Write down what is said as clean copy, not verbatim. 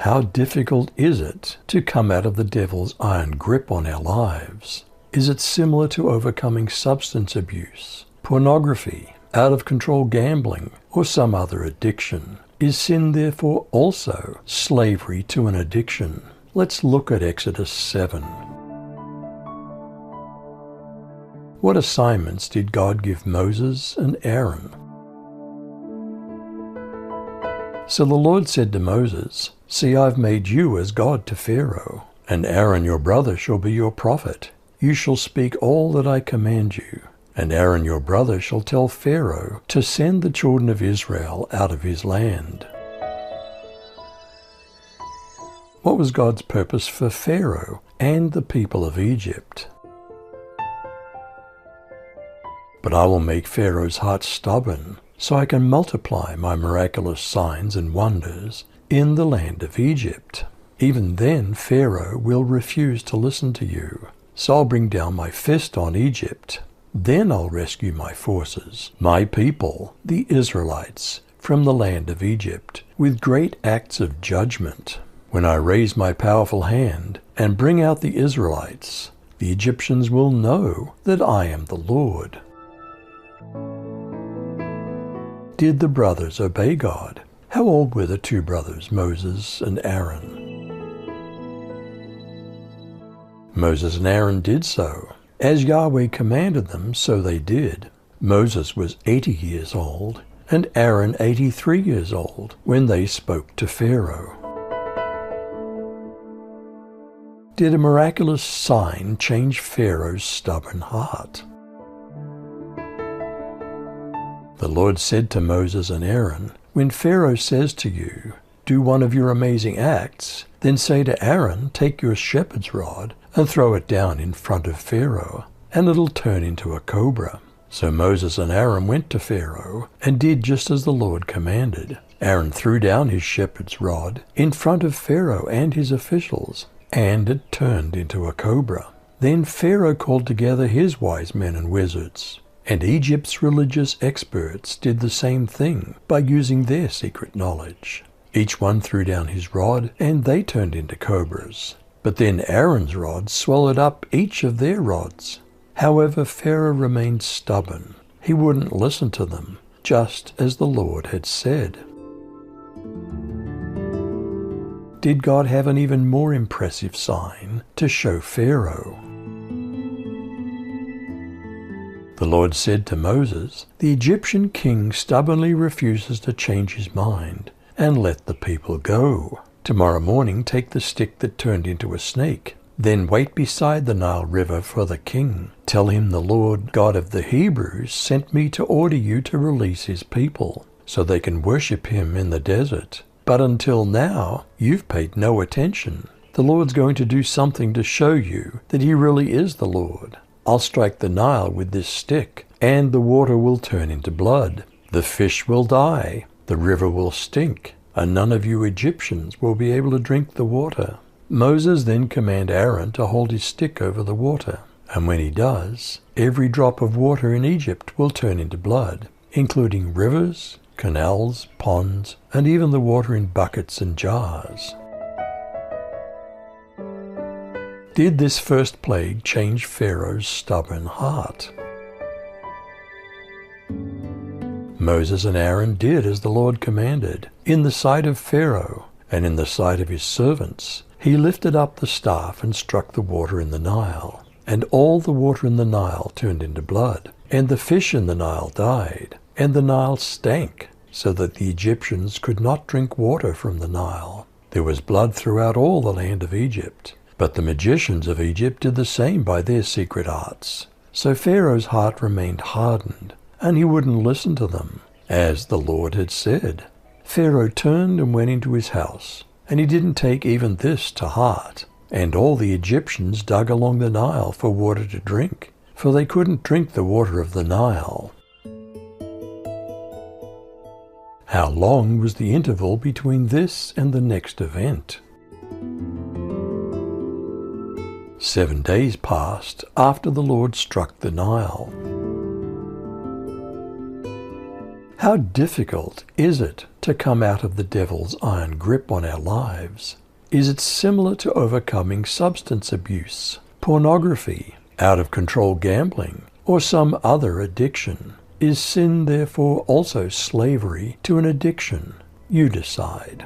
How difficult is it to come out of the devil's iron grip on our lives? Is it similar to overcoming substance abuse, pornography, out-of-control gambling, or some other addiction? Is sin therefore also slavery to an addiction? Let's look at Exodus 7. What assignments did God give Moses and Aaron? So the Lord said to Moses, "See, I've made you as God to Pharaoh, and Aaron your brother shall be your prophet. You shall speak all that I command you, and Aaron your brother shall tell Pharaoh to send the children of Israel out of his land." What was God's purpose for Pharaoh and the people of Egypt? "But I will make Pharaoh's heart stubborn, so I can multiply my miraculous signs and wonders in the land of Egypt. Even then Pharaoh will refuse to listen to you. So I'll bring down my fist on Egypt. Then I'll rescue my forces, my people, the Israelites, from the land of Egypt, with great acts of judgment. When I raise my powerful hand and bring out the Israelites, the Egyptians will know that I am the Lord." Did the brothers obey God? How old were the two brothers, Moses and Aaron? Moses and Aaron did so. As Yahweh commanded them, so they did. Moses was 80 years old, and Aaron 83 years old, when they spoke to Pharaoh. Did a miraculous sign change Pharaoh's stubborn heart? The Lord said to Moses and Aaron, "When Pharaoh says to you, 'Do one of your amazing acts,' then say to Aaron, 'Take your shepherd's rod and throw it down in front of Pharaoh, and it'll turn into a cobra.'" So Moses and Aaron went to Pharaoh and did just as the Lord commanded. Aaron threw down his shepherd's rod in front of Pharaoh and his officials, and it turned into a cobra. Then Pharaoh called together his wise men and wizards, and Egypt's religious experts did the same thing by using their secret knowledge. Each one threw down his rod, and they turned into cobras. But then Aaron's rod swallowed up each of their rods. However, Pharaoh remained stubborn. He wouldn't listen to them, just as the Lord had said. Did God have an even more impressive sign to show Pharaoh? The Lord said to Moses, "The Egyptian king stubbornly refuses to change his mind and let the people go. Tomorrow morning take the stick that turned into a snake. Then wait beside the Nile River for the king. Tell him the Lord God of the Hebrews sent me to order you to release his people, so they can worship him in the desert. But until now, you've paid no attention. The Lord's going to do something to show you that he really is the Lord. I'll strike the Nile with this stick, and the water will turn into blood. The fish will die, the river will stink, and none of you Egyptians will be able to drink the water." Moses then commanded Aaron to hold his stick over the water, and when he does, every drop of water in Egypt will turn into blood, including rivers, canals, ponds, and even the water in buckets and jars. Did this first plague change Pharaoh's stubborn heart? Moses and Aaron did as the Lord commanded. In the sight of Pharaoh and in the sight of his servants, he lifted up the staff and struck the water in the Nile, and all the water in the Nile turned into blood, and the fish in the Nile died, and the Nile stank, so that the Egyptians could not drink water from the Nile. There was blood throughout all the land of Egypt. But the magicians of Egypt did the same by their secret arts. So Pharaoh's heart remained hardened, and he wouldn't listen to them, as the Lord had said. Pharaoh turned and went into his house, and he didn't take even this to heart. And all the Egyptians dug along the Nile for water to drink, for they couldn't drink the water of the Nile. How long was the interval between this and the next event? 7 days passed after the Lord struck the Nile. How difficult is it to come out of the devil's iron grip on our lives? Is it similar to overcoming substance abuse, pornography, out-of-control gambling, or some other addiction? Is sin therefore also slavery to an addiction? You decide.